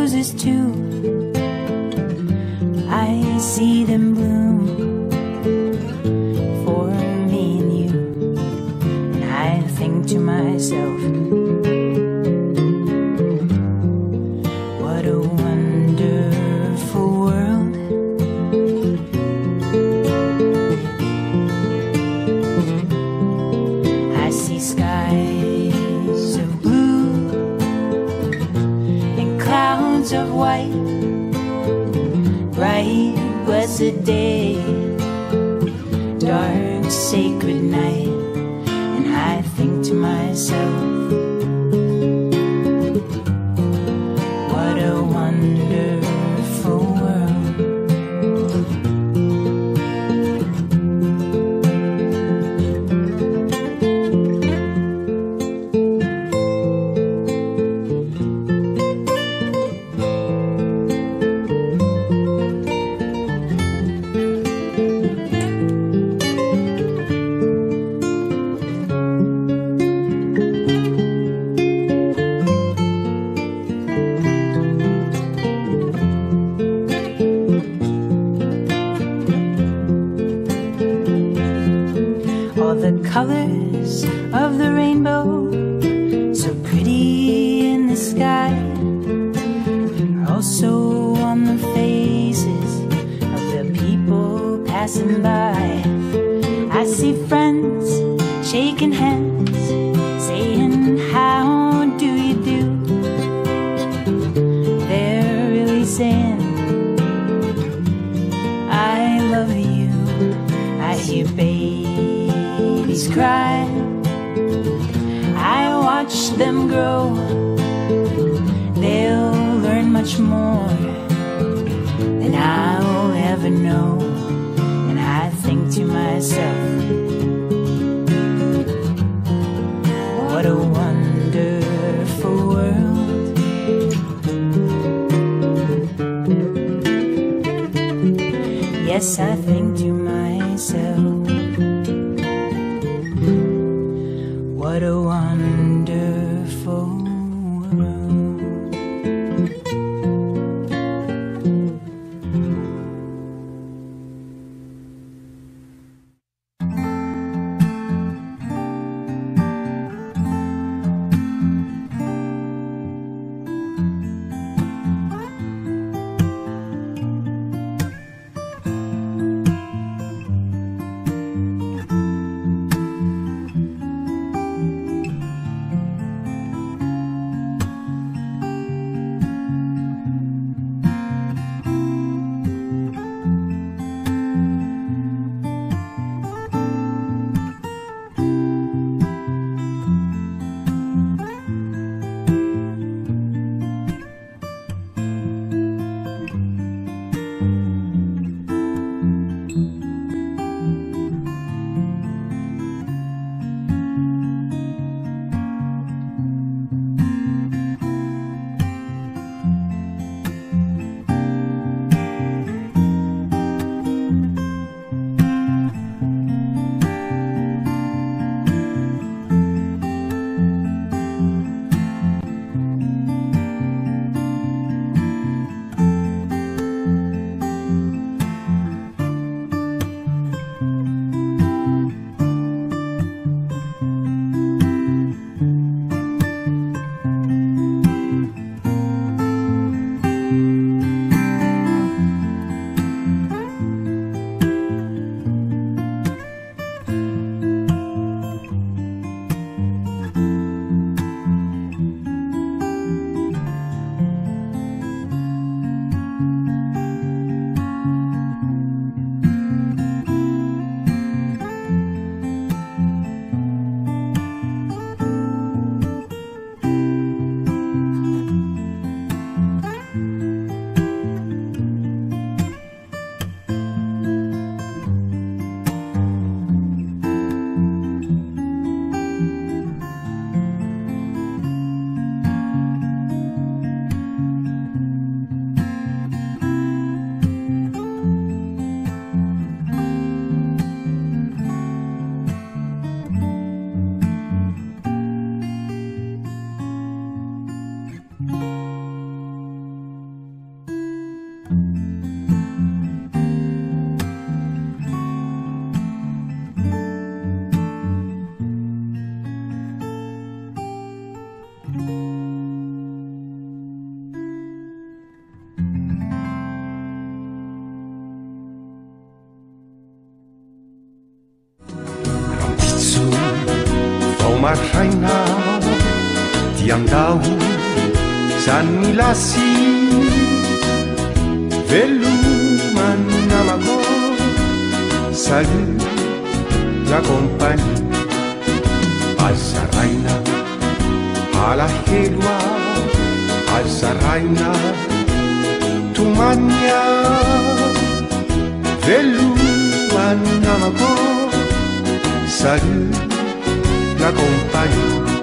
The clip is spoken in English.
roses too. I see them bloom for me and you, and I think to myself, what a wonderful world. I see skies of blue and clouds of white, bright, blessed day, dark, sacred night, and I think to myself, what a wonderful world. All the colors of the rainbow, so pretty in the sky, are also on the faces of the people passing by. I see friends shaking hands, saying, how do you do? They're really saying, I love you. I hear babies cry, I watch them grow. They'll learn much more than I'll ever know, and I think to myself, what a wonderful world. Yes, I think to myself, what a wonderful world. Yamdau San Milasi Veluman Namago Salut la compagnie Alza Raina a la Helua Alza Raina tu magna Veluman Namago Salut la compagnie